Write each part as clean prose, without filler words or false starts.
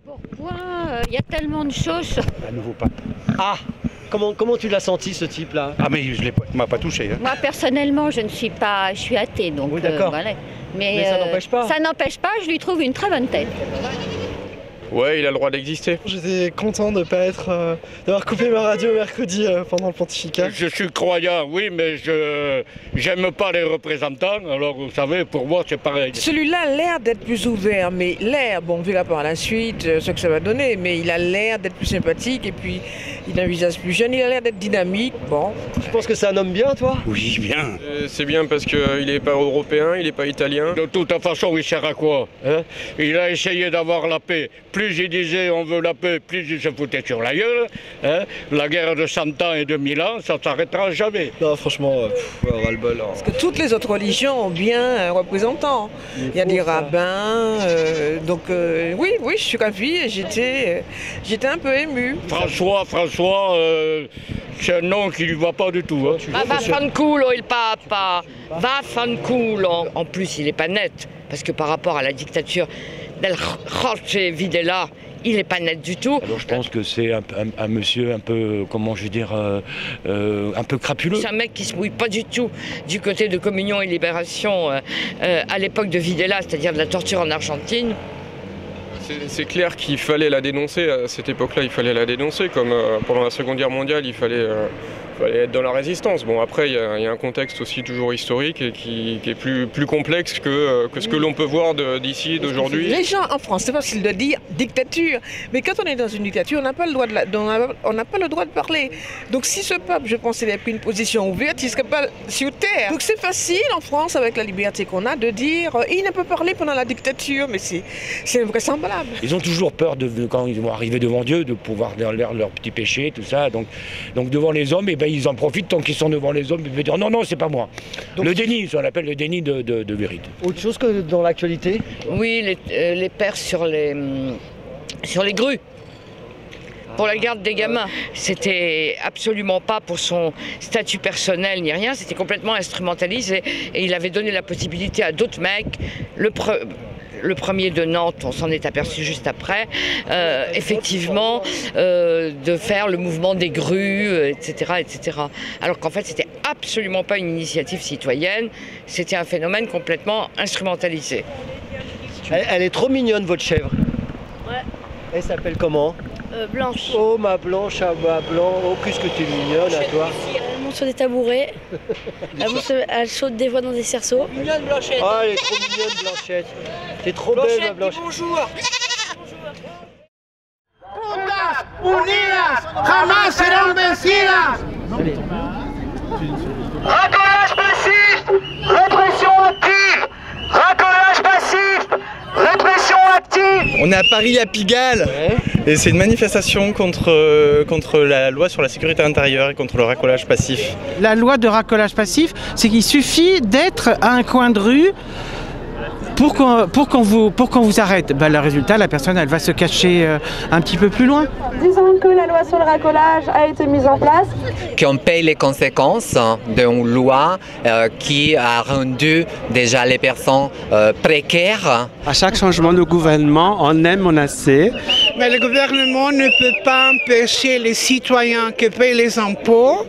Pourquoi il y a tellement de choses? Un nouveau pape. Ah, comment tu l'as senti ce type-là? Ah mais il m'a pas touché. Hein. Moi personnellement, je suis athée, donc oui, d'accord. voilà. Mais ça n'empêche pas. Ça n'empêche pas, je lui trouve une très bonne tête. Ouais, il a le droit d'exister. J'étais content de pas d'avoir coupé ma radio mercredi pendant le pontificat. Je suis croyant, oui, mais j'aime pas les représentants, alors vous savez, pour moi c'est pareil. Celui-là a l'air d'être plus ouvert, mais on verra par la suite ce que ça va donner, mais il a l'air d'être plus sympathique et puis il a un visage plus jeune, il a l'air d'être dynamique, bon. Tu penses que c'est un homme bien, toi? Oui, bien. C'est bien parce qu'il n'est pas européen, il n'est pas italien. De toute façon, il sert à quoi hein? Il a essayé d'avoir la paix. Plus il disait on veut la paix, plus il se foutait sur la gueule. Hein? La guerre de 100 ans et de 1000 ans, ça ne s'arrêtera jamais. Non, franchement, ras-le-bol. Parce que toutes les autres religions ont bien un représentant. Il y a des rabbins, oui, je suis ravie et j'étais un peu émue. François, c'est un nom qui ne lui va pas du tout. Hein. Vaffanculo il Papa, vaffanculo. En plus, il n'est pas net, parce que par rapport à la dictature del Jorge Videla, il n'est pas net du tout. Alors je pense que c'est un monsieur un peu, comment je veux dire, un peu crapuleux. C'est un mec qui ne se mouille pas du tout du côté de Communion et Libération à l'époque de Videla, c'est-à-dire de la torture en Argentine. C'est clair qu'il fallait la dénoncer, à cette époque-là il fallait la dénoncer, comme pendant la Seconde Guerre mondiale il fallait être dans la résistance. Bon après il y a un contexte aussi toujours historique et qui est plus complexe que ce que l'on peut voir d'ici, d'aujourd'hui. Les gens en France, c'est facile de dire dictature, mais quand on est dans une dictature, on n'a pas le droit de parler. Donc si ce peuple, je pense, avait pris une position ouverte, il ne serait pas sur terre. Donc c'est facile en France, avec la liberté qu'on a, de dire il ne peut parler pendant la dictature, mais c'est invraisemblable. Ils ont toujours peur, quand ils vont arriver devant Dieu, de pouvoir dire leurs petits péchés, tout ça. Donc devant les hommes, et ben, ils en profitent tant qu'ils sont devant les hommes. Ils peuvent dire non, c'est pas moi. Donc, le déni, ça on appelle le déni de vérité. Autre chose que dans l'actualité? Oui, les pères sur les grues. Pour la garde des gamins, c'était absolument pas pour son statut personnel ni rien, c'était complètement instrumentalisé et il avait donné la possibilité à d'autres mecs, le premier de Nantes, on s'en est aperçu juste après, effectivement, de faire le mouvement des grues, etc., etc. Alors qu'en fait, c'était absolument pas une initiative citoyenne, c'était un phénomène complètement instrumentalisé. Elle est trop mignonne, votre chèvre. Ouais. Elle s'appelle comment? Blanche. Oh ma blanche, ah ma blanc, oh qu'est-ce que t'es mignonne à toi. Elle monte sur des tabourets, elle saute des fois dans des cerceaux. Mignonne Blanchette. Ah elle est trop mignonne Blanchette. T'es trop belle ma Blanchette. Bonjour. Juntas unidas jamás serán vencidas. Racolage passif, répression active. Racolage passif, répression active. On est à Paris, à Pigalle, et c'est une manifestation contre la loi sur la sécurité intérieure et contre le racolage passif. La loi de racolage passif, c'est qu'il suffit d'être à un coin de rue pour qu'on vous arrête. Ben, le résultat, la personne, elle va se cacher un petit peu plus loin. Disons que la loi sur le racolage a été mise en place. Qu'on paye les conséquences d'une loi qui a rendu déjà les personnes précaires. À chaque changement de gouvernement, on aime, on a assez. Mais le gouvernement ne peut pas empêcher les citoyens qui payent les impôts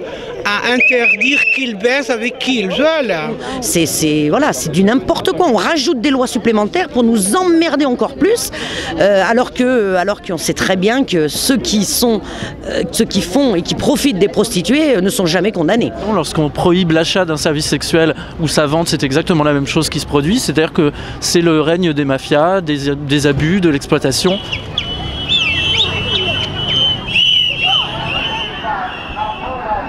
à interdire qu'ils baissent avec qui ils veulent. C'est du n'importe quoi. On rajoute des lois supplémentaires pour nous emmerder encore plus, alors qu'on sait très bien que ceux qui font et qui profitent des prostituées ne sont jamais condamnés. Lorsqu'on prohibe l'achat d'un service sexuel ou sa vente, c'est exactement la même chose qui se produit, c'est-à-dire que c'est le règne des mafias, des abus, de l'exploitation.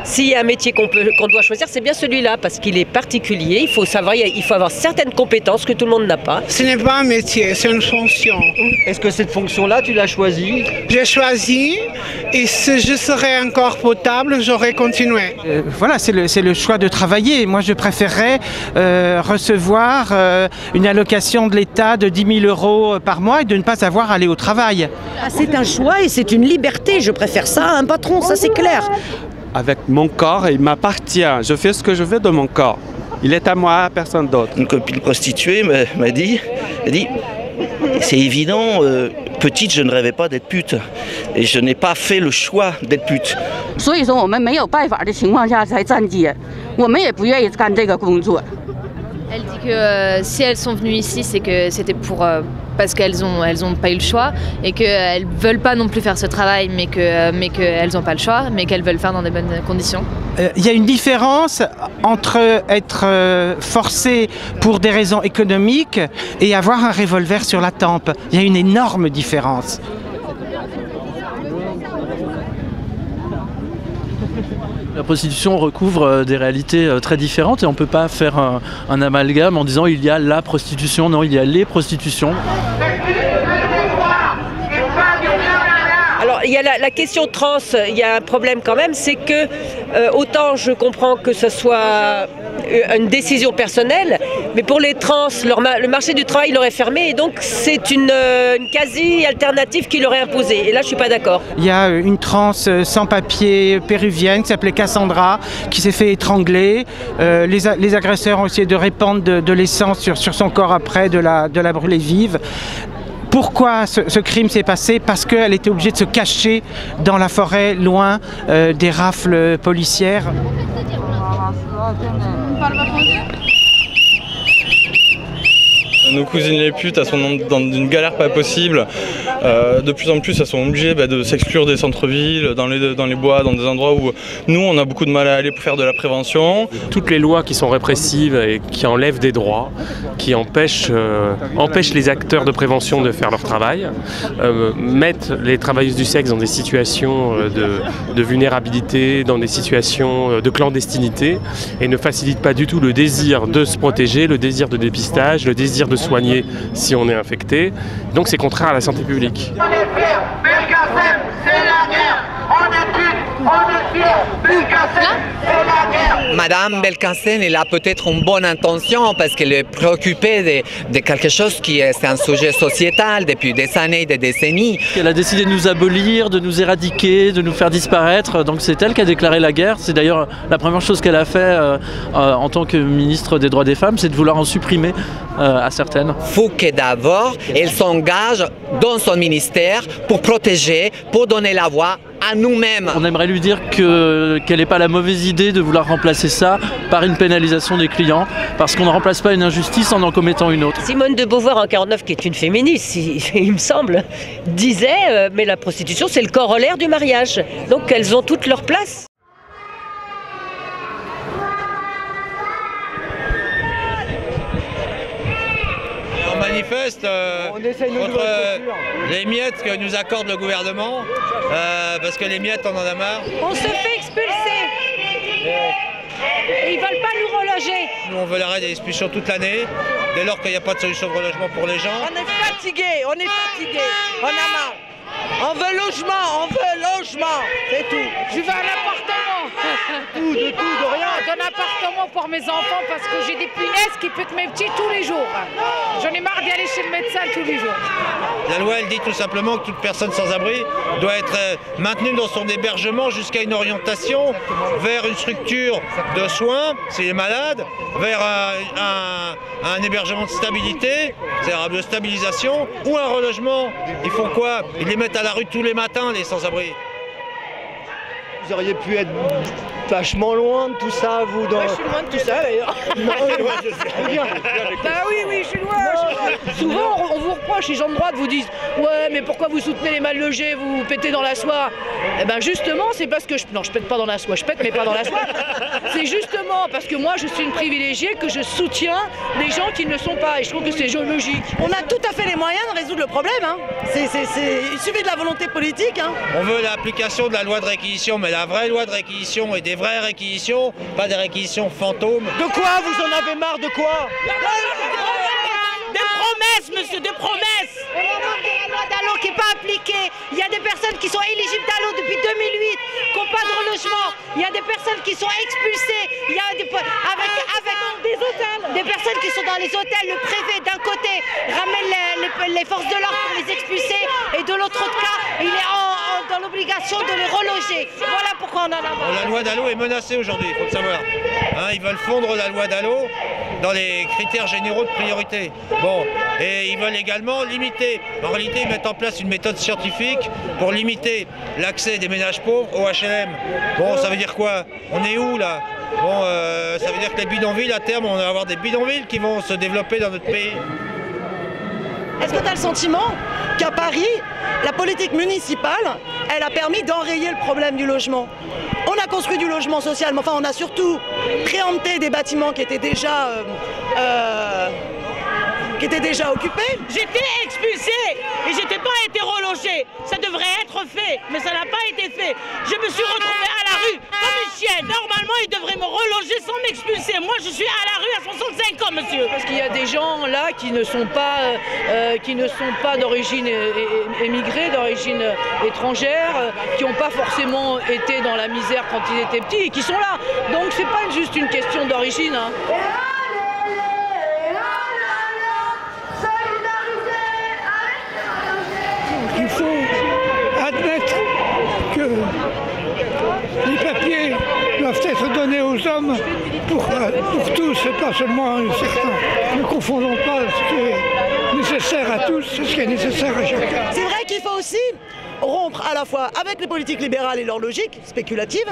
S'il y a un métier qu'on doit choisir, c'est bien celui-là, parce qu'il est particulier, il faut avoir certaines compétences que tout le monde n'a pas. Ce n'est pas un métier, c'est une fonction. Est-ce que cette fonction-là, tu l'as choisie? J'ai choisi, et si je serais encore potable, j'aurais continué. Voilà, c'est le choix de travailler. Moi, je préférerais recevoir une allocation de l'État de 10 000 € par mois et de ne pas avoir à aller au travail. C'est un choix et c'est une liberté, je préfère ça à un patron, ça c'est clair. avec mon corps et il m'appartient. Je fais ce que je veux de mon corps. Il est à moi, personne d'autre. Une copine prostituée m'a dit, c'est évident, petite, je ne rêvais pas d'être pute. Et je n'ai pas fait le choix d'être pute. 所以说我们没有办法的情况下才站街，我们也不愿意干这个工作。 Elle dit que si elles sont venues ici, c'est que c'était parce qu'elles ont pas eu le choix et qu'elles veulent pas non plus faire ce travail, mais qu'elles n'ont pas le choix, mais qu'elles veulent faire dans des bonnes conditions. Il y a une différence entre être forcé pour des raisons économiques et avoir un revolver sur la tempe. Il y a une énorme différence. La prostitution recouvre des réalités très différentes et on ne peut pas faire un amalgame en disant il y a la prostitution. Non, il y a les prostitutions. Alors il y a la question trans, il y a un problème quand même, c'est que autant je comprends que ce soit une décision personnelle, mais pour les trans, le marché du travail leur est fermé et donc c'est une quasi-alternative qui leur est imposée. Et là je suis pas d'accord. Il y a une trans sans papier péruvienne qui s'appelait Cassandra, qui s'est fait étrangler. Les agresseurs ont essayé de répandre de l'essence sur son corps après, de la brûler vive. Pourquoi ce crime s'est passé? Parce qu'elle était obligée de se cacher dans la forêt, loin des rafles policières. Nos cousines les putes, elles sont dans une galère pas possible. De plus en plus, elles sont obligées de s'exclure des centres-villes, dans les bois, dans des endroits où nous, on a beaucoup de mal à aller pour faire de la prévention. Toutes les lois qui sont répressives et qui enlèvent des droits, qui empêchent les acteurs de prévention de faire leur travail, mettent les travailleuses du sexe dans des situations de vulnérabilité, dans des situations de clandestinité et ne facilitent pas du tout le désir de se protéger, le désir de dépistage, le désir de soigner si on est infecté. Donc c'est contraire à la santé publique. On est fiers, Belkacem, c'est la guerre. On est pute, on est fiers, Belkacem, c'est la guerre. Madame Belkacem, elle a peut-être une bonne intention parce qu'elle est préoccupée de quelque chose qui est un sujet sociétal depuis des années, des décennies. Elle a décidé de nous abolir, de nous éradiquer, de nous faire disparaître. Donc c'est elle qui a déclaré la guerre. C'est d'ailleurs la première chose qu'elle a fait en tant que ministre des droits des femmes, c'est de vouloir en supprimer à certaines. Il faut que d'abord, elle s'engage dans son ministère pour protéger, pour donner la voix à nous-mêmes. On aimerait lui dire qu'elle n'est pas la mauvaise idée de vouloir remplacer ça par une pénalisation des clients, parce qu'on ne remplace pas une injustice en commettant une autre. Simone de Beauvoir en 49, qui est une féministe, il me semble, disait mais la prostitution c'est le corollaire du mariage. Donc elles ont toutes leur place. On manifeste contre les miettes que nous accorde le gouvernement, parce que les miettes, on en a marre. On se fait expulser. Et ils veulent pas nous reloger. Nous, on veut l'arrêt des expulsions toute l'année, dès lors qu'il n'y a pas de solution de relogement pour les gens. On est fatigués, on a marre. On veut logement, c'est tout. Je veux un appartement. De tout, de rien. Un appartement pour mes enfants parce que j'ai des punaises qui piquent mes petits tous les jours. J'en ai marre d'y aller chez le médecin tous les jours. La loi, elle dit tout simplement que toute personne sans abri doit être maintenue dans son hébergement jusqu'à une orientation vers une structure de soins, s'il est malade, vers un hébergement de stabilité, c'est-à-dire de stabilisation, ou un relogement. Ils font quoi? Ils les mettent à la rue tous les matins, les sans-abri. Vous auriez pu être vachement loin de tout ça, vous dans... Ouais, je suis loin de tout ça d'ailleurs. Bah oui, je suis loin. Souvent, on vous reproche, les gens de droite vous disent « Ouais, mais pourquoi vous soutenez les mal logés, vous pétez dans la soie ?» Eh ben justement, c'est parce que... Non, je pète pas dans la soie, je pète mais pas dans la soie. C'est justement parce que moi, je suis une privilégiée que je soutiens les gens qui ne le sont pas. Et je trouve que c'est logique. On a tout à fait les moyens de résoudre le problème. Hein. Il suffit de la volonté politique. Hein. On veut l'application de la loi de réquisition, mais la vraie loi de réquisition et des vraies réquisitions, pas des réquisitions fantômes. De quoi? Vous en avez marre de quoi? Des promesses, monsieur, des promesses. On a marre de la loi Dallot qui n'est pas appliquée. Il y a des personnes qui sont éligibles Dallot depuis 2008, qui n'ont pas de relogement. Il y a des personnes qui sont expulsées. Il y a avec des hôtels. des personnes qui sont dans les hôtels, le préfet d'un côté ramène les forces de l'ordre pour les expulser et de l'autre cas, il est dans l'obligation de les reloger. Voilà pourquoi on en a marre. La loi Dallot est menacée aujourd'hui, il faut le savoir. Hein, ils veulent fondre la loi Dallot dans les critères généraux de priorité. Bon, et ils veulent également limiter, en réalité ils mettent en place une méthode scientifique pour limiter l'accès des ménages pauvres au HLM. Bon, ça veut dire quoi? On est où là? Bon, ça veut dire que les bidonvilles, à terme, on va avoir des bidonvilles qui vont se développer dans notre pays. Est-ce que tu as le sentiment qu'à Paris, la politique municipale, elle a permis d'enrayer le problème du logement? On a construit du logement social, mais enfin on a surtout préempté des bâtiments qui étaient déjà occupés. J'étais expulsée et j'étais pas été relogée. Ça devrait être fait, mais ça n'a pas été fait. Je me suis retrouvée à la rue comme une chienne. Normalement, ils devraient me reloger sans m'expulser. Moi, je suis à la rue à 65 ans, monsieur. Parce qu'il y a des gens là qui ne sont pas d'origine émigrée, d'origine étrangère, qui n'ont pas forcément été dans la misère quand ils étaient petits et qui sont là. Donc c'est pas juste une question d'origine. Hein. Il faut admettre que les papiers doivent être donnés aux hommes pour tous et pas seulement à certains. Ne confondons pas ce qui est nécessaire à tous et ce qui est nécessaire à chacun. C'est vrai qu'il faut aussi rompre à la fois avec les politiques libérales et leur logique spéculative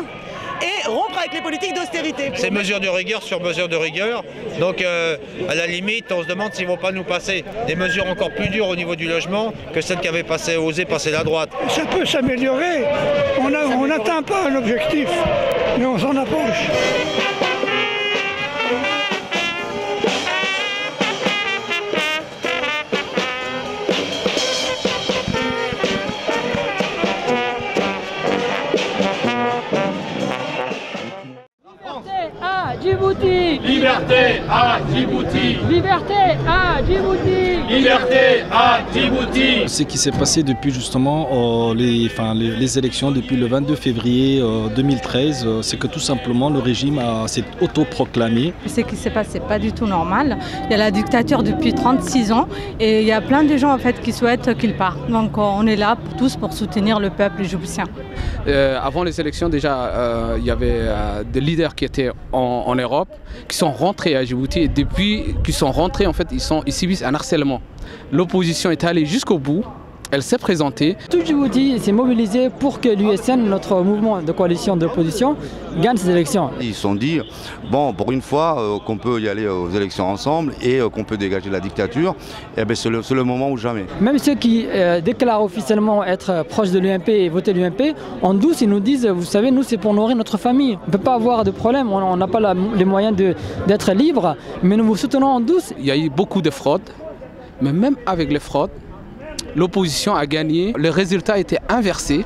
et rompre avec les politiques d'austérité. C'est mesure de rigueur sur mesure de rigueur. Donc à la limite, on se demande s'ils ne vont pas nous passer des mesures encore plus dures au niveau du logement que celles qui avaient osé passer la droite. Ça peut s'améliorer. On n'atteint pas un objectif, mais on s'en approche. Djibouti. Liberté à Djibouti. Liberté à Djibouti. Liberté à Djibouti. Ce qui s'est passé depuis justement les élections depuis le 22 février 2013, c'est que tout simplement le régime s'est autoproclamé. Ce qui s'est passé, c'est pas du tout normal. Il y a la dictature depuis 36 ans et il y a plein de gens en fait qui souhaitent qu'il parte. Donc on est là tous pour soutenir le peuple djiboutien. Avant les élections déjà, il y avait des leaders qui étaient en Europe, qui sont rentrés à Djibouti et depuis qu'ils sont rentrés, en fait, ils subissent un harcèlement. L'opposition est allée jusqu'au bout. Elle s'est présentée. Tout Djibouti s'est mobilisé pour que l'USN, notre mouvement de coalition d'opposition, gagne ces élections. Ils se sont dit, bon, pour une fois qu'on peut y aller aux élections ensemble et qu'on peut dégager la dictature, eh ben c'est le moment ou jamais. Même ceux qui déclarent officiellement être proches de l'UMP et voter l'UMP, en douce, ils nous disent, vous savez, nous c'est pour nourrir notre famille. On ne peut pas avoir de problème, on n'a pas les moyens d'être libre, mais nous vous soutenons en douce. Il y a eu beaucoup de fraudes, mais même avec les fraudes, l'opposition a gagné, le résultat était inversé,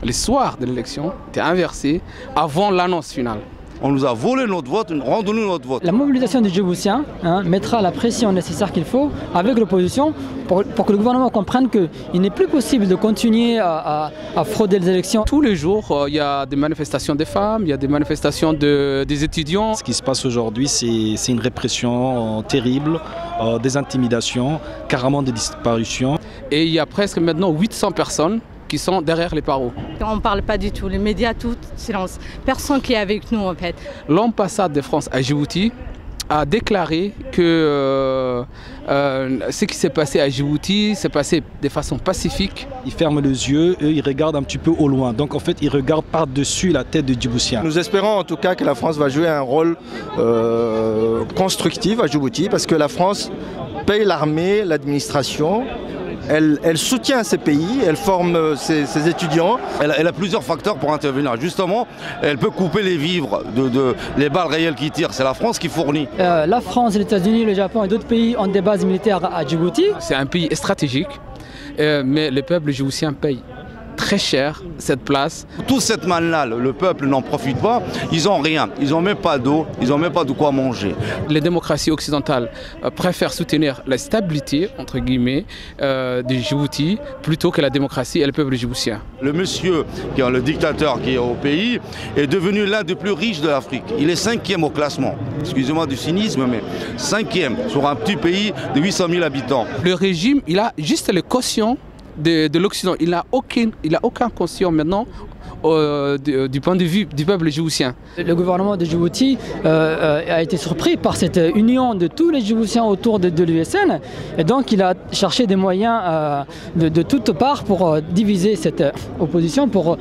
les soirs de l'élection étaient inversés avant l'annonce finale. On nous a volé notre vote, rendons-nous notre vote. La mobilisation des Djiboutiens mettra la pression nécessaire qu'il faut avec l'opposition pour que le gouvernement comprenne qu'il n'est plus possible de continuer à frauder les élections. Tous les jours, il y a des manifestations des femmes, il y a des manifestations des étudiants. Ce qui se passe aujourd'hui, c'est une répression terrible, des intimidations, carrément des disparitions. Et il y a presque maintenant 800 personnes qui sont derrière les barreaux. On ne parle pas du tout, les médias, tout silence. Personne qui est avec nous en fait. L'ambassade de France à Djibouti a déclaré que ce qui s'est passé à Djibouti s'est passé de façon pacifique. Ils ferment les yeux, eux ils regardent un petit peu au loin. Donc en fait ils regardent par-dessus la tête de Djiboutiens. Nous espérons en tout cas que la France va jouer un rôle constructif à Djibouti parce que la France paye l'armée, l'administration. Elle soutient ces pays, elle forme ses étudiants. Elle a plusieurs facteurs pour intervenir. Justement, elle peut couper les vivres, les balles réelles qui tirent. C'est la France qui fournit. La France, les États-Unis, le Japon et d'autres pays ont des bases militaires à Djibouti. C'est un pays stratégique, mais le peuple djiboutien paye très cher, cette place. Toute cette manne-là, le peuple n'en profite pas. Ils n'ont rien. Ils n'ont même pas d'eau. Ils n'ont même pas de quoi manger. Les démocraties occidentales préfèrent soutenir la stabilité, entre guillemets, du Djibouti plutôt que la démocratie et le peuple djiboutien. Le monsieur, qui est le dictateur qui est au pays, est devenu l'un des plus riches de l'Afrique. Il est 5e au classement. Excusez-moi du cynisme, mais 5e sur un petit pays de 800 000 habitants. Le régime, il a juste le quotient de l'Occident. Il n'a aucun quotient maintenant du point de vue du peuple djiboutien. Le gouvernement de Djibouti a été surpris par cette union de tous les Djiboutiens autour de l'USN et donc il a cherché des moyens de toutes parts pour diviser cette opposition, pour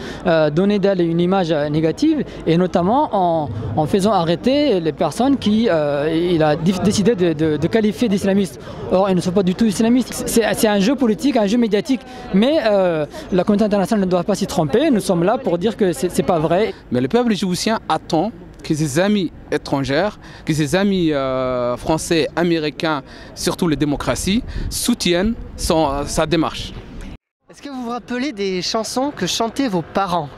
donner d'elle une image négative et notamment en faisant arrêter les personnes qu'il a décidé de qualifier d'islamistes. Or, ils ne sont pas du tout islamistes. C'est un jeu politique, un jeu médiatique, mais la communauté internationale ne doit pas s'y tromper. Nous sommes là pour dire que c'est pas vrai. Mais le peuple djiboutien attend que ses amis étrangers, que ses amis français, américains, surtout les démocraties, soutiennent sa démarche. Est-ce que vous vous rappelez des chansons que chantaient vos parents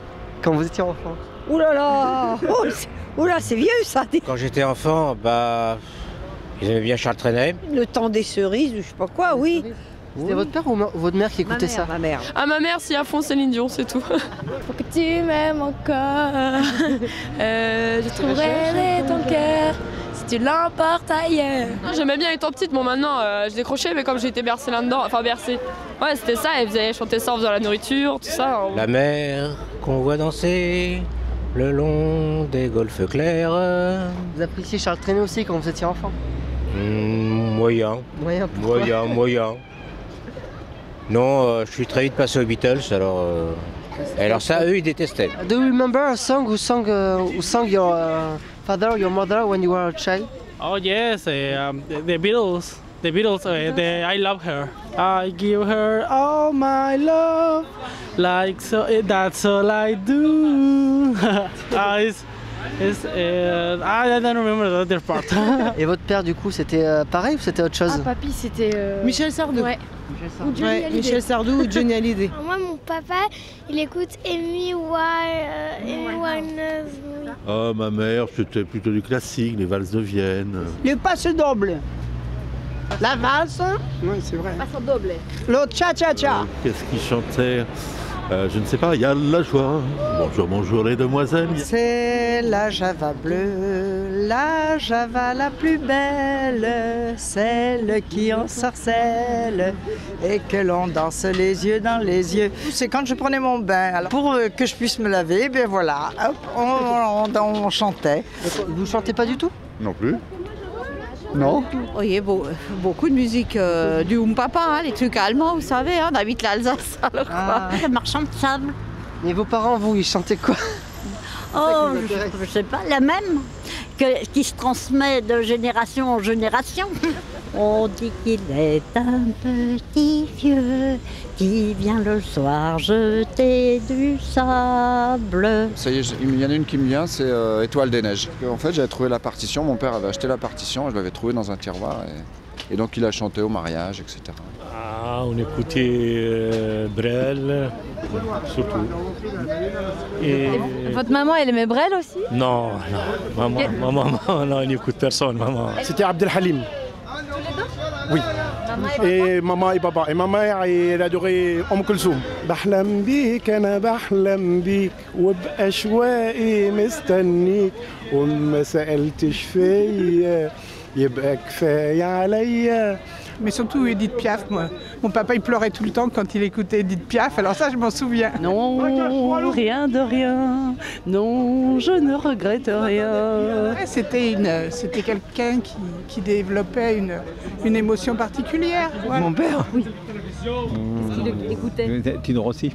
quand vous étiez enfant? Ouh là là, oula, c'est vieux ça. Quand j'étais enfant, ils aimaient bien Charles Trenet. Le temps des cerises, je sais pas quoi, oui. C'était votre père ou votre mère qui écoutait ça? Ma mère. Ah, ma mère, c'est à fond Céline Dion, c'est tout. Pour que tu m'aimes encore, je trouverai ton cœur si tu l'emportes ailleurs. J'aimais bien étant petite, bon maintenant je décrochais, mais comme j'ai été bercée là-dedans, enfin bercée, ouais c'était ça, elle faisait chanter ça en faisant la nourriture, tout ça. La mer qu'on voit danser le long des golfes clairs. Vous appréciez Charles Trenet aussi quand vous étiez enfant? Moyen. Moyen. Non, je suis très vite passé aux Beatles, alors ça, eux, ils détestaient. Do you remember a song who sang your father, your mother when you were a child? Oh yes, the Beatles. The Beatles, I love her. I give her all my love, like so. That's all I do. I don't remember the other part. Et votre père, du coup, c'était pareil ou c'était autre chose? Ah, papy, c'était Michel Sardou. Ouais. Michel Sardou ou Johnny Hallyday. Moi, mon papa, il écoute Amy Winehouse. Oh, ma mère, c'était plutôt du classique, les valses de Vienne. Le passe doble. La valse. Oui, c'est vrai. Passe doble. Le cha-cha-cha. Qu'est-ce qu'il chantait? Je ne sais pas, il y a la joie. Bonjour, bonjour les demoiselles. C'est la Java bleue, la Java la plus belle, celle qui ensorcelle et que l'on danse les yeux dans les yeux. C'est quand je prenais mon bain. Alors, pour que je puisse me laver, ben voilà, hop, on chantait. Vous chantez pas du tout? Non plus. Non. Il y a beaucoup de musique du Papa, hein, les trucs allemands, vous savez, on habite l'Alsace. Alors Le marchand de sable. Et vos parents, vous, ils chantaient quoi? Oh, je sais pas, la même, qui se transmet de génération en génération. On dit qu'il est un petit vieux qui vient le soir jeter du sable. Ça y est, il y en a une qui me vient, c'est Étoile des Neiges. En fait, j'avais trouvé la partition, mon père avait acheté la partition, je l'avais trouvée dans un tiroir et donc il a chanté au mariage, etc. Ah, on écoutait Brel, surtout. Et votre maman, elle aimait Brel aussi? Non, maman, non, elle n'écoute personne, maman. C'était Abdelhalim. Oui. Et maman et papa. Et ma mère, elle adorait Kulthum. بحلم بيك أنا بحلم بيك وبأشواقي مستنيك وما سألتش فيا يبقى كفاية عليا. Mais surtout Edith Piaf, moi. Mon papa, il pleurait tout le temps quand il écoutait Edith Piaf, alors ça, je m'en souviens. Non, rien de rien. Non, je ne regrette rien. C'était quelqu'un qui développait une émotion particulière. Voilà. Mon père? Oui. Il écoutait Tino Rossi,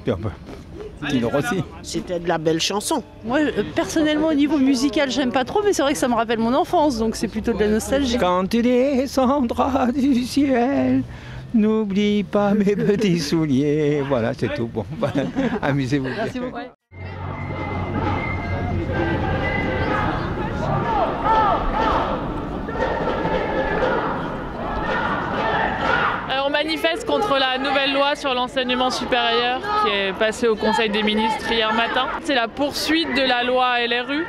Tino Rossi. C'était de la belle chanson. Moi, personnellement, au niveau musical, j'aime pas trop, mais c'est vrai que ça me rappelle mon enfance, donc c'est plutôt de la nostalgie. Quand tu descendras du ciel, n'oublie pas mes petits souliers. Voilà, c'est tout. Bon, amusez-vous. Merci beaucoup. On manifeste contre la nouvelle loi sur l'enseignement supérieur qui est passée au Conseil des ministres hier matin. C'est la poursuite de la loi LRU,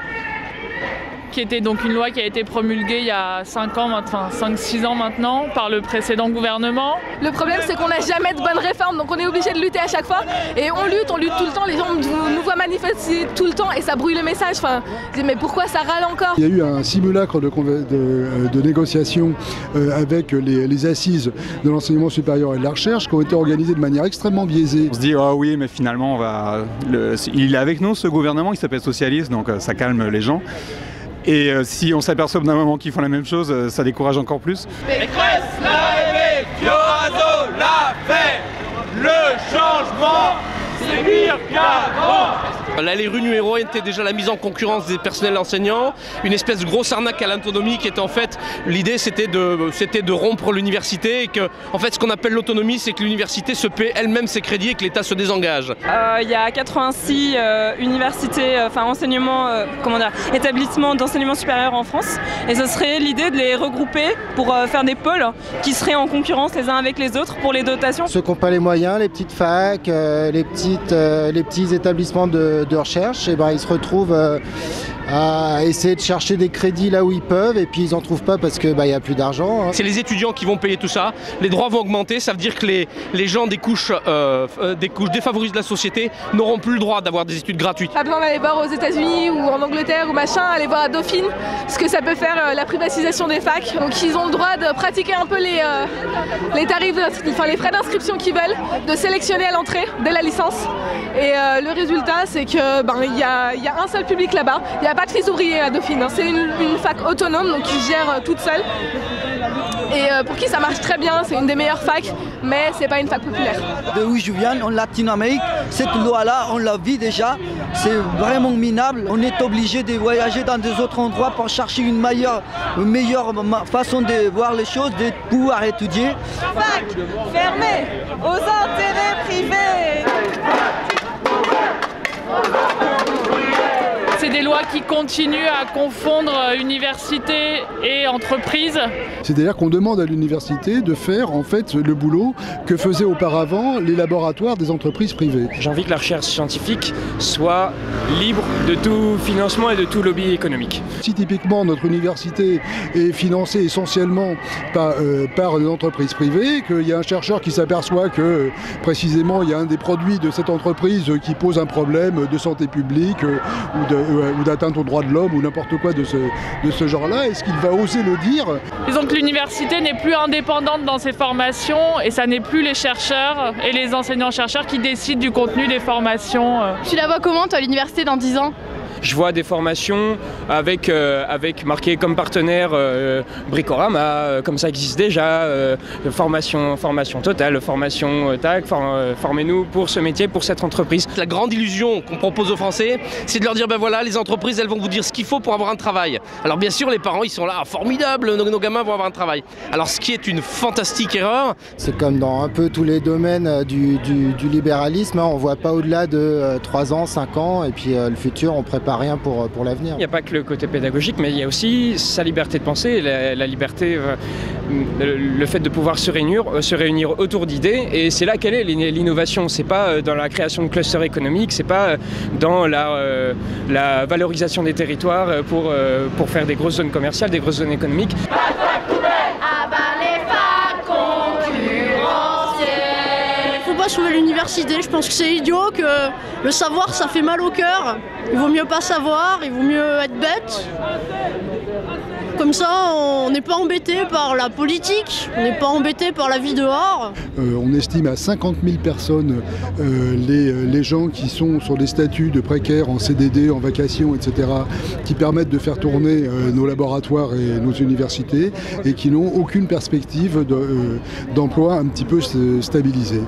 qui était donc une loi qui a été promulguée il y a 5-6 ans maintenant par le précédent gouvernement. Le problème c'est qu'on n'a jamais de bonnes réformes, donc on est obligé de lutter à chaque fois. Et on lutte tout le temps, les gens nous voient manifester tout le temps et ça brouille le message. Enfin, mais pourquoi ça râle encore? Il y a eu un simulacre de négociation avec les assises de l'enseignement supérieur et de la recherche qui ont été organisées de manière extrêmement biaisée. On se dit ah oui mais finalement il est avec nous ce gouvernement, il s'appelle socialiste, donc ça calme les gens. Et si on s'aperçoit d'un moment qu'ils font la même chose, ça décourage encore plus. Pécresse l'a aimé, Fioraso l'a fait. Le changement, c'est pire qu'avant. La LRU numéro 1 était déjà la mise en concurrence des personnels enseignants, une espèce de grosse arnaque à l'autonomie qui était en fait, l'idée c'était de rompre l'université et que en fait ce qu'on appelle l'autonomie c'est que l'université se paie elle-même ses crédits et que l'État se désengage. Il y a 86 universités, établissements d'enseignement supérieur en France et ce serait l'idée de les regrouper pour faire des pôles qui seraient en concurrence les uns avec les autres pour les dotations. Ceux qui n'ont pas les moyens, les petites facs, les petits établissements de recherche, et ben, ils se retrouvent à essayer de chercher des crédits là où ils peuvent et puis ils n'en trouvent pas parce qu'il n'y a plus d'argent. Hein. C'est les étudiants qui vont payer tout ça, les droits vont augmenter, ça veut dire que les gens des couches défavorisées de la société n'auront plus le droit d'avoir des études gratuites. Pas besoin d'aller voir aux États-Unis ou en Angleterre ou machin, aller voir à Dauphine, ce que ça peut faire la privatisation des facs. Donc ils ont le droit de pratiquer un peu les tarifs, les frais d'inscription qu'ils veulent, de sélectionner à l'entrée dès la licence. Et le résultat c'est que y a un seul public là-bas, il n'y a pas de fils ouvriers à Dauphine, hein. C'est une fac autonome donc qui gère toute seule. Et pour qui ça marche très bien, c'est une des meilleures facs, mais c'est pas une fac populaire. De où je viens, en Latine-Amérique, cette loi-là, on la vit déjà, c'est vraiment minable. On est obligé de voyager dans des autres endroits pour chercher une meilleure façon de voir les choses, de pouvoir étudier. Fac fermée aux intérêts privés. C'est des lois qui continuent à confondre université et entreprise. C'est-à-dire qu'on demande à l'université de faire en fait le boulot que faisaient auparavant les laboratoires des entreprises privées. J'ai envie que la recherche scientifique soit libre de tout financement et de tout lobby économique. Si typiquement notre université est financée essentiellement par des entreprises privées, qu'il y a un chercheur qui s'aperçoit que précisément il y a un des produits de cette entreprise qui pose un problème de santé publique ou d'atteinte aux droits de l'homme ou n'importe quoi de ce genre-là, est-ce qu'il va oser le dire? Disons que l'université n'est plus indépendante dans ses formations et ça n'est plus les chercheurs et les enseignants-chercheurs qui décident du contenu des formations. Tu la vois comment toi l'université dans 10 ans? Je vois des formations avec marqué comme partenaire Bricorama, comme ça existe déjà, formation totale, formation TAC, formez-nous pour ce métier, pour cette entreprise. La grande illusion qu'on propose aux Français, c'est de leur dire ben voilà, les entreprises elles vont vous dire ce qu'il faut pour avoir un travail. Alors bien sûr les parents ils sont là, formidable, nos gamins vont avoir un travail. Alors ce qui est une fantastique erreur. C'est comme dans un peu tous les domaines du libéralisme, hein, on ne voit pas au-delà de 3 ans, 5 ans et puis le futur on prépare rien pour l'avenir. Il n'y a pas que le côté pédagogique, mais il y a aussi sa liberté de penser, la liberté, le fait de pouvoir se réunir autour d'idées. Et c'est là qu'elle est l'innovation. C'est pas dans la création de clusters économiques, c'est pas dans la valorisation des territoires pour faire des grosses zones commerciales, des grosses zones économiques. Sauver l'université, je pense que c'est idiot, que le savoir ça fait mal au cœur, il vaut mieux pas savoir, il vaut mieux être bête. Comme ça, on n'est pas embêté par la politique, on n'est pas embêté par la vie dehors. On estime à 50 000 personnes les gens qui sont sur des statuts de précaires en CDD, en vacation, etc., qui permettent de faire tourner nos laboratoires et nos universités et qui n'ont aucune perspective d'emploi un petit peu stabilisée.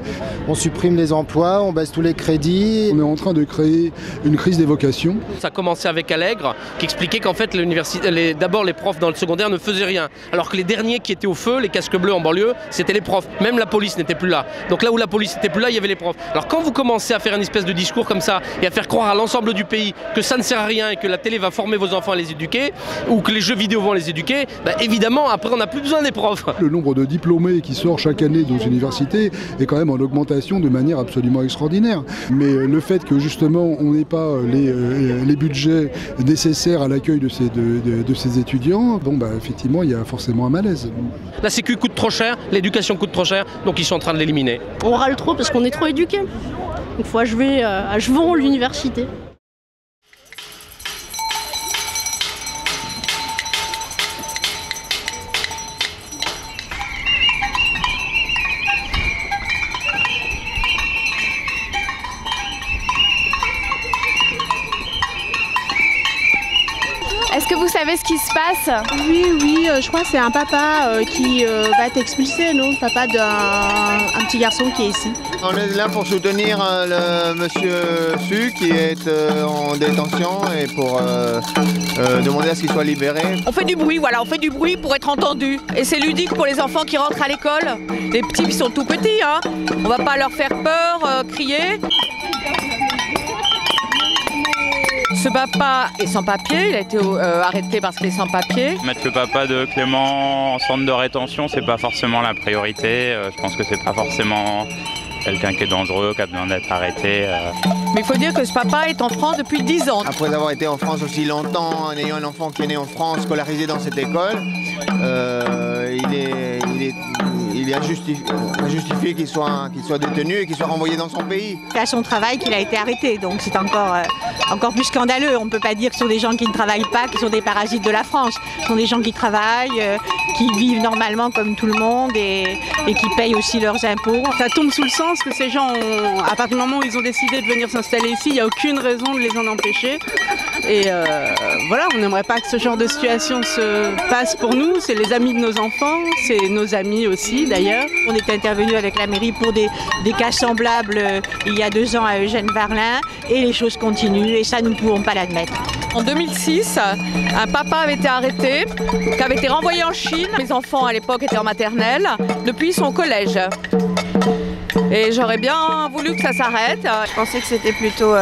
On supprime les emplois, on baisse tous les crédits. On est en train de créer une crise des vocations. Ça a commencé avec Allègre, qui expliquait qu'en fait d'abord les profs dans le secondaire ne faisaient rien. Alors que les derniers qui étaient au feu, les casques bleus en banlieue, c'était les profs. Même la police n'était plus là. Donc là où la police n'était plus là, il y avait les profs. Alors quand vous commencez à faire une espèce de discours comme ça et à faire croire à l'ensemble du pays que ça ne sert à rien et que la télé va former vos enfants à les éduquer, ou que les jeux vidéo vont les éduquer, bah évidemment après on n'a plus besoin des profs. Le nombre de diplômés qui sort chaque année dans les universités est quand même en augmentation de manière absolument extraordinaire. Mais le fait que justement on n'ait pas les budgets nécessaires à l'accueil de ces étudiants, bon bah effectivement il y a forcément un malaise. La sécu coûte trop cher, l'éducation coûte trop cher, donc ils sont en train de l'éliminer. On râle trop parce qu'on est trop éduqués. Donc faut achever à l'université. Est-ce que vous savez ce qui se passe? Oui, je crois que c'est un papa qui va être expulsé, non? Papa d'un petit garçon qui est ici. On est là pour soutenir le monsieur Su qui est en détention et pour demander à ce qu'il soit libéré. On fait du bruit, voilà, on fait du bruit pour être entendu. Et c'est ludique pour les enfants qui rentrent à l'école. Les petits qui sont tout petits, hein. On va pas leur faire peur, crier. Ce papa est sans papier, il a été arrêté parce qu'il est sans papier. Mettre le papa de Clément en centre de rétention, c'est pas forcément la priorité. Je pense que c'est pas forcément quelqu'un qui est dangereux, qui a besoin d'être arrêté. Mais il faut dire que ce papa est en France depuis 10 ans. Après avoir été en France aussi longtemps, en ayant un enfant qui est né en France, scolarisé dans cette école, il est injustifié qu'il soit détenu et qu'il soit renvoyé dans son pays. C'est à son travail qu'il a été arrêté, donc c'est encore plus scandaleux. On ne peut pas dire que ce sont des gens qui ne travaillent pas, qui sont des parasites de la France. Ce sont des gens qui travaillent, qui vivent normalement comme tout le monde et qui payent aussi leurs impôts. Ça tombe sous le sens que ces gens, à partir du moment où ils ont décidé de venir s'installer ici, il n'y a aucune raison de les en empêcher. Et voilà, on n'aimerait pas que ce genre de situation se passe pour nous. C'est les amis de nos enfants, c'est nos amis aussi d'ailleurs. On est intervenu avec la mairie pour des cas semblables il y a 2 ans à Eugène Varlin et les choses continuent et ça nous ne pouvons pas l'admettre. En 2006, un papa avait été arrêté, qui avait été renvoyé en Chine. Mes enfants à l'époque étaient en maternelle, depuis son collège. Et j'aurais bien voulu que ça s'arrête. Je pensais que c'était plutôt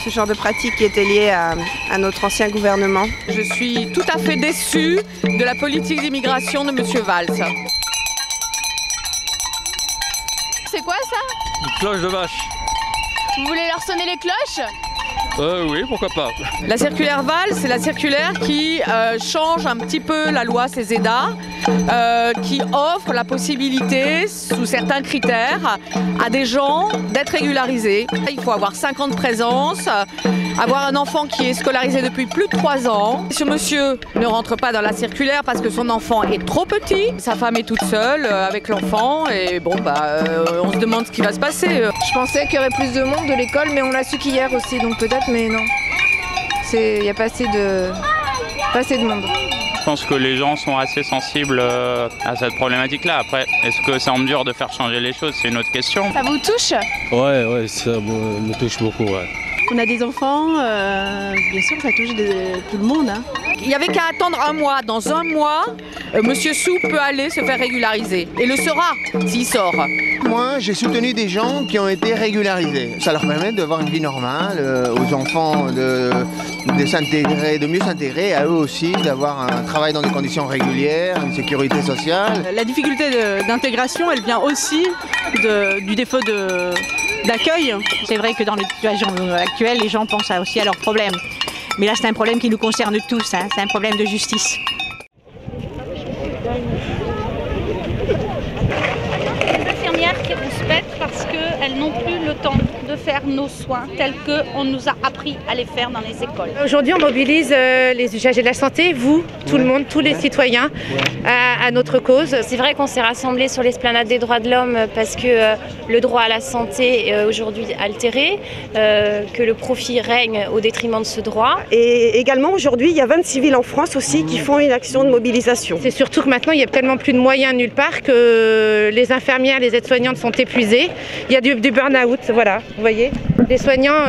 ce genre de pratique qui était lié à notre ancien gouvernement. Je suis tout à fait déçue de la politique d'immigration de M. Valls. C'est quoi ça? Une cloche de vache. Vous voulez leur sonner les cloches? Oui, pourquoi pas. La circulaire Valls, c'est la circulaire qui change un petit peu la loi CESEDA, qui offre la possibilité, sous certains critères, à des gens d'être régularisés. Il faut avoir 5 ans de présence, avoir un enfant qui est scolarisé depuis plus de 3 ans. Ce monsieur ne rentre pas dans la circulaire parce que son enfant est trop petit. Sa femme est toute seule avec l'enfant et bon, on se demande ce qui va se passer. Je pensais qu'il y aurait plus de monde de l'école, mais on l'a su qu'hier aussi, donc peut-être, mais non. Il n'y a pas assez de monde. Je pense que les gens sont assez sensibles à cette problématique-là. Après, est-ce que c'est en mesure de faire changer les choses? C'est une autre question. Ça vous touche? Ouais, ça me touche beaucoup, ouais. On a des enfants, bien sûr, ça touche tout le monde. Hein. Il n'y avait qu'à attendre un mois. Dans un mois, Monsieur Sou peut aller se faire régulariser. Et le sera, s'il sort. Moi, j'ai soutenu des gens qui ont été régularisés. Ça leur permet d'avoir une vie normale, aux enfants de mieux s'intégrer, à eux aussi, d'avoir un travail dans des conditions régulières, une sécurité sociale. La difficulté d'intégration, elle vient aussi du défaut d'accueil. C'est vrai que dans les situations actuelles, les gens pensent aussi à leurs problèmes. Mais là, c'est un problème qui nous concerne tous, hein. C'est un problème de justice. Les infirmières qui respectent parce qu'elles n'ont plus le temps de faire nos soins tels qu'on nous a appris à les faire dans les écoles. Aujourd'hui, on mobilise les usagers de la santé, vous, tout le monde, tous les citoyens, à notre cause. C'est vrai qu'on s'est rassemblés sur l'esplanade des droits de l'homme parce que le droit à la santé est aujourd'hui altéré, que le profit règne au détriment de ce droit. Et également, aujourd'hui, il y a 26 villes en France aussi qui font une action de mobilisation. C'est surtout que maintenant, il n'y a tellement plus de moyens nulle part que les infirmières, les aides-soignantes sont épuisées. Il y a du burn-out, voilà. Vous voyez, les soignants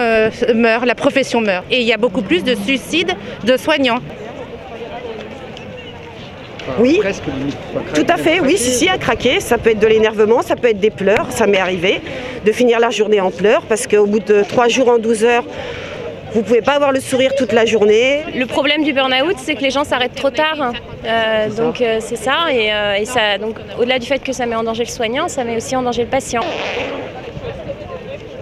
meurent, la profession meurt. Et il y a beaucoup plus de suicides de soignants. Oui, presque limite. Tout à fait, oui, si, à craquer. Ça peut être de l'énervement, ça peut être des pleurs. Ça m'est arrivé de finir la journée en pleurs parce qu'au bout de 3 jours en 12 heures, vous ne pouvez pas avoir le sourire toute la journée. Le problème du burn-out, c'est que les gens s'arrêtent trop tard. Donc c'est ça. Et ça, donc, au-delà du fait que ça met en danger le soignant, ça met aussi en danger le patient.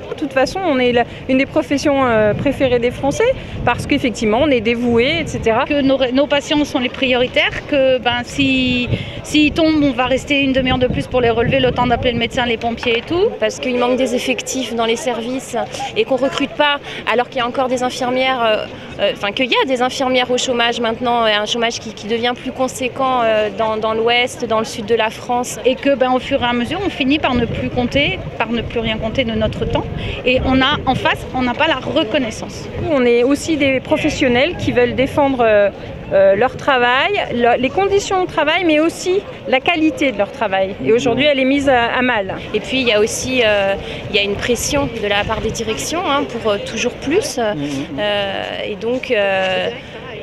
De toute façon, on est une des professions préférées des Français parce qu'effectivement, on est dévoués, etc. Que nos patients sont les prioritaires, que s'ils tombent, on va rester une demi-heure de plus pour les relever, le temps d'appeler le médecin, les pompiers et tout. Parce qu'il manque des effectifs dans les services et qu'on ne recrute pas, alors qu'il y a encore des infirmières, qu'il y a des infirmières au chômage maintenant, un chômage qui devient plus conséquent dans l'ouest, dans le sud de la France. Et que au fur et à mesure, on finit par ne plus compter, par ne plus rien compter de notre temps. Et on a en face, on n'a pas la reconnaissance. On est aussi des professionnels qui veulent défendre leur travail, les conditions de travail, mais aussi la qualité de leur travail. Et aujourd'hui, elle est mise à mal. Et puis, il y a aussi une pression de la part des directions pour toujours plus. Et donc,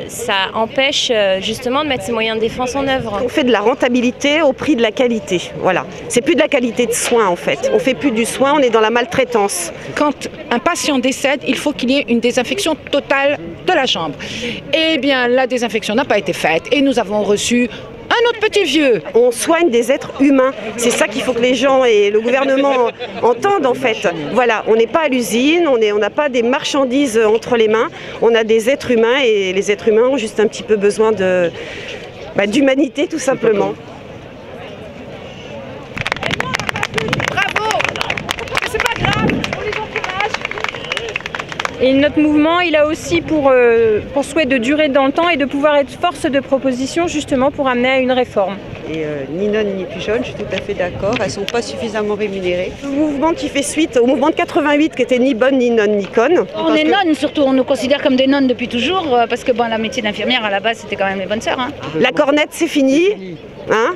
ça empêche justement de mettre ces moyens de défense en œuvre. On fait de la rentabilité au prix de la qualité. Voilà. C'est plus de la qualité de soins en fait. On fait plus du soin, on est dans la maltraitance. Quand un patient décède, il faut qu'il y ait une désinfection totale de la chambre. Eh bien, la désinfection n'a pas été faite et nous avons reçu un autre petit vieux. On soigne des êtres humains. C'est ça qu'il faut que les gens et le gouvernement entendent en fait. Voilà, on n'est pas à l'usine, on n'a pas des marchandises entre les mains. On a des êtres humains et les êtres humains ont juste un petit peu besoin d'humanité tout simplement. Bravo! C'est pas grave, on les encourage. Et notre mouvement, il a aussi pour souhait de durer dans le temps et de pouvoir être force de proposition justement pour amener à une réforme. Et ni nonnes ni plus jeunes, je suis tout à fait d'accord, elles ne sont pas suffisamment rémunérées. Le mouvement qui fait suite au mouvement de 88 qui était ni bonne, ni nonne, ni conne. On est nonnes surtout, on nous considère comme des nonnes depuis toujours parce que la métier d'infirmière à la base c'était quand même les bonnes sœurs. La cornette c'est fini.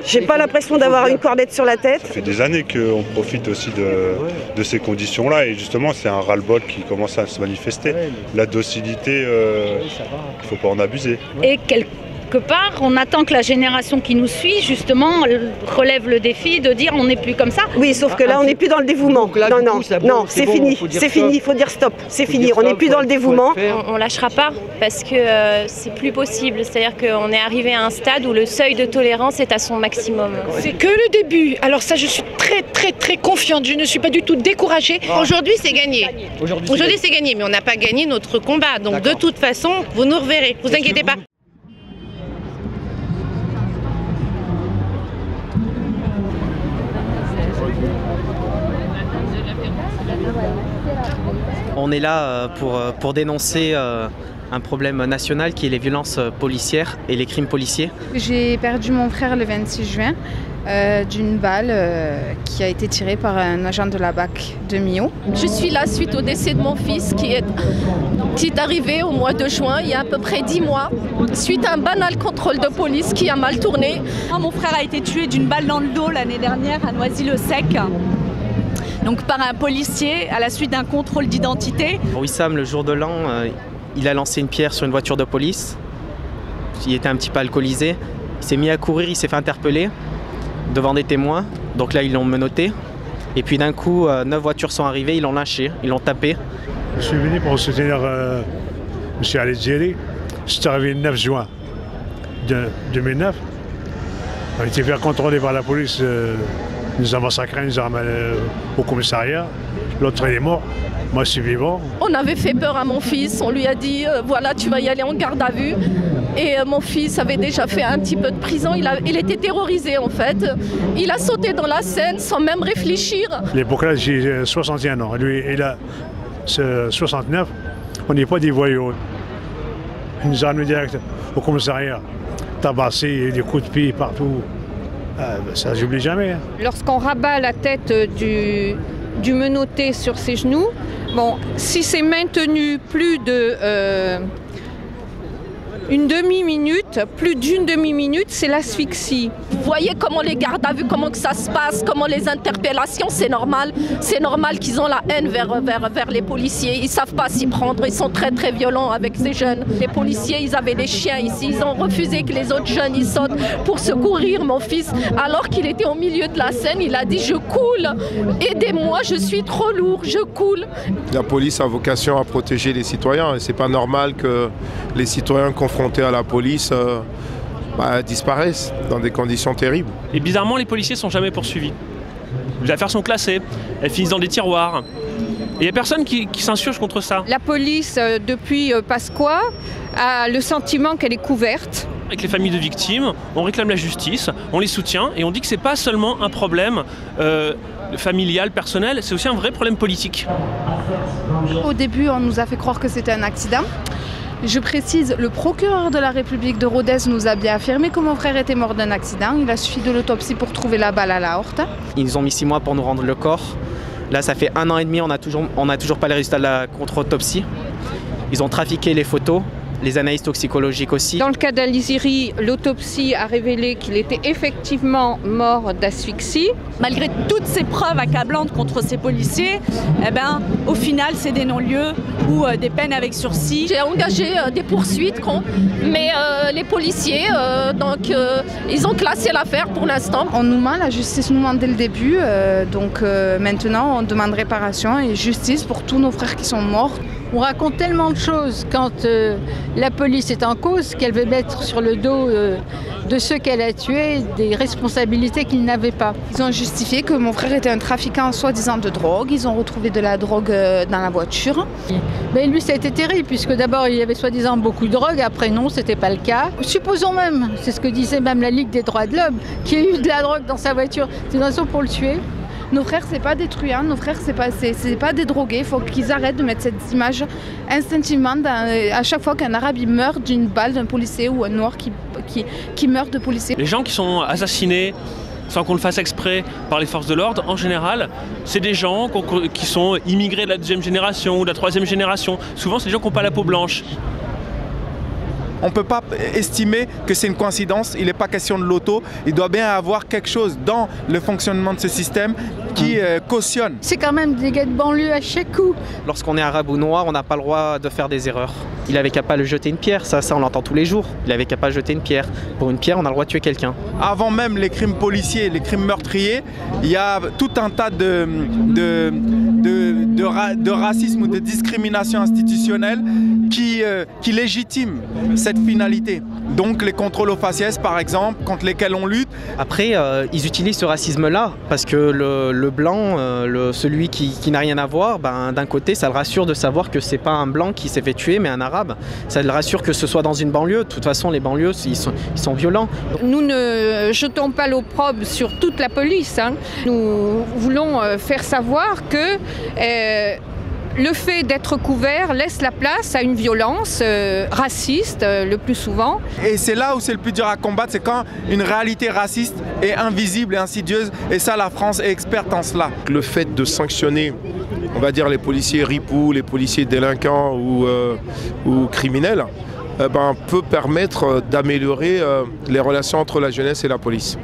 J'ai pas l'impression d'avoir une cornette sur la tête. Ça fait des années qu'on profite aussi de ces conditions-là et justement c'est un ras-le-bol qui commence à se manifester. La docilité, il ne faut pas en abuser. Et quelque part, on attend que la génération qui nous suit, justement, relève le défi de dire on n'est plus comme ça. Oui, sauf que là, on n'est plus dans le dévouement. Non, c'est fini, c'est fini, il faut dire stop, c'est fini, on n'est plus dans le dévouement. On lâchera pas parce que c'est plus possible, c'est-à-dire qu'on est arrivé à un stade où le seuil de tolérance est à son maximum. C'est que le début, alors ça je suis très confiante, je ne suis pas du tout découragée. Aujourd'hui c'est gagné, aujourd'hui c'est gagné, mais on n'a pas gagné notre combat, donc de toute façon, vous nous reverrez, vous inquiétez pas. On est là pour dénoncer un problème national qui est les violences policières et les crimes policiers. J'ai perdu mon frère le 26 juin d'une balle qui a été tirée par un agent de la BAC de Millau. Je suis là suite au décès de mon fils qui est arrivé au mois de juin, il y a à peu près 10 mois, suite à un banal contrôle de police qui a mal tourné. Mon frère a été tué d'une balle dans le dos l'année dernière à Noisy-le-Sec. Donc par un policier à la suite d'un contrôle d'identité. Wissam, le jour de l'an, il a lancé une pierre sur une voiture de police. Il était un petit peu alcoolisé. Il s'est mis à courir, il s'est fait interpeller devant des témoins. Donc là, ils l'ont menotté. Et puis d'un coup, 9 voitures sont arrivées, ils l'ont lâché, ils l'ont tapé. Je suis venu pour soutenir M. Aledjeri. C'est arrivé le 9 juin 2009. On a été fait contrôler par la police. Il nous a massacrés, il nous a ramenés au commissariat. L'autre est mort, moi je suis vivant. On avait fait peur à mon fils, on lui a dit voilà tu vas y aller en garde à vue. Et mon fils avait déjà fait un petit peu de prison, il était terrorisé en fait. Il a sauté dans la Seine sans même réfléchir. À l'époque-là, j'ai 61 ans, lui il a 69, on n'est pas des voyous. Il nous a amenés direct au commissariat, tabassé, des coups de pied partout. Ça, j'oublie jamais. Lorsqu'on rabat la tête du menotté sur ses genoux, bon, si c'est maintenu plus de Une demi-minute, plus d'une demi-minute, c'est l'asphyxie. Vous voyez comment les gardes à vue, comment que ça se passe, comment les interpellations, c'est normal. C'est normal qu'ils ont la haine vers les policiers. Ils ne savent pas s'y prendre, ils sont très très violents avec ces jeunes. Les policiers, ils avaient des chiens ici, ils ont refusé que les autres jeunes ils sautent pour secourir mon fils. Alors qu'il était au milieu de la scène, il a dit « je coule, aidez-moi, je suis trop lourd, je coule ». La police a vocation à protéger les citoyens et c'est pas normal que les citoyens confrontés à la police disparaissent dans des conditions terribles. Et bizarrement, les policiers sont jamais poursuivis. Les affaires sont classées, elles finissent dans des tiroirs. Et il n'y a personne qui s'insurge contre ça. La police, depuis Pasqua, a le sentiment qu'elle est couverte. Avec les familles de victimes, on réclame la justice, on les soutient et on dit que ce n'est pas seulement un problème familial, personnel, c'est aussi un vrai problème politique. Au début, on nous a fait croire que c'était un accident. Je précise, le procureur de la République de Rodez nous a bien affirmé que mon frère était mort d'un accident. Il a suffi de l'autopsie pour trouver la balle à l'aorte. Ils nous ont mis 6 mois pour nous rendre le corps. Là, ça fait 1 an et demi, on n'a toujours pas les résultats de la contre-autopsie. Ils ont trafiqué les photos, les analyses toxicologiques aussi. Dans le cas d'Aliziri, l'autopsie a révélé qu'il était effectivement mort d'asphyxie. Malgré toutes ces preuves accablantes contre ces policiers, au final, c'est des non-lieux ou des peines avec sursis. J'ai engagé des poursuites, mais les policiers, ils ont classé l'affaire pour l'instant. On nous ment, la justice nous ment dès le début, maintenant on demande réparation et justice pour tous nos frères qui sont morts. On raconte tellement de choses quand la police est en cause qu'elle veut mettre sur le dos de ceux qu'elle a tués des responsabilités qu'ils n'avaient pas. Ils ont justifié que mon frère était un trafiquant soi-disant de drogue. Ils ont retrouvé de la drogue dans la voiture. Mais lui, ça a été terrible puisque d'abord il y avait soi-disant beaucoup de drogue, après non, c'était pas le cas. Supposons même, c'est ce que disait même la Ligue des droits de l'homme, qu'il y ait eu de la drogue dans sa voiture. C'est une raison pour le tuer. Nos frères, c'est pas des truands, nos frères, c'est pas des drogués. Il faut qu'ils arrêtent de mettre cette image instinctivement à chaque fois qu'un arabe il meurt d'une balle d'un policier ou un noir qui meurt de policier. Les gens qui sont assassinés sans qu'on le fasse exprès par les forces de l'ordre, en général, c'est des gens qui sont immigrés de la 2e génération ou de la 3e génération. Souvent, c'est des gens qui n'ont pas la peau blanche. On ne peut pas estimer que c'est une coïncidence, il n'est pas question de loto. Il doit bien y avoir quelque chose dans le fonctionnement de ce système qui cautionne. C'est quand même des gars de banlieue à chaque coup. Lorsqu'on est arabe ou noir, on n'a pas le droit de faire des erreurs. Il avait qu'à pas le jeter une pierre, ça on l'entend tous les jours. Il avait qu'à pas jeter une pierre. Pour une pierre, on a le droit de tuer quelqu'un. Avant même les crimes policiers, les crimes meurtriers, il y a tout un tas de racisme ou de discrimination institutionnelle qui légitime cette finalité. Donc les contrôles aux faciès par exemple, contre lesquels on lutte. Après, ils utilisent ce racisme-là parce que le blanc, celui qui n'a rien à voir, d'un côté ça le rassure de savoir que c'est pas un blanc qui s'est fait tuer mais un arabe. Ça le rassure que ce soit dans une banlieue. De toute façon les banlieues ils sont violents. Nous ne jetons pas l'opprobre sur toute la police. Nous voulons faire savoir que le fait d'être couvert laisse la place à une violence raciste le plus souvent. Et c'est là où c'est le plus dur à combattre, c'est quand une réalité raciste est invisible et insidieuse. Et ça, la France est experte en cela. Le fait de sanctionner, on va dire, les policiers ripoux, les policiers délinquants ou criminels, peut permettre d'améliorer les relations entre la jeunesse et la police.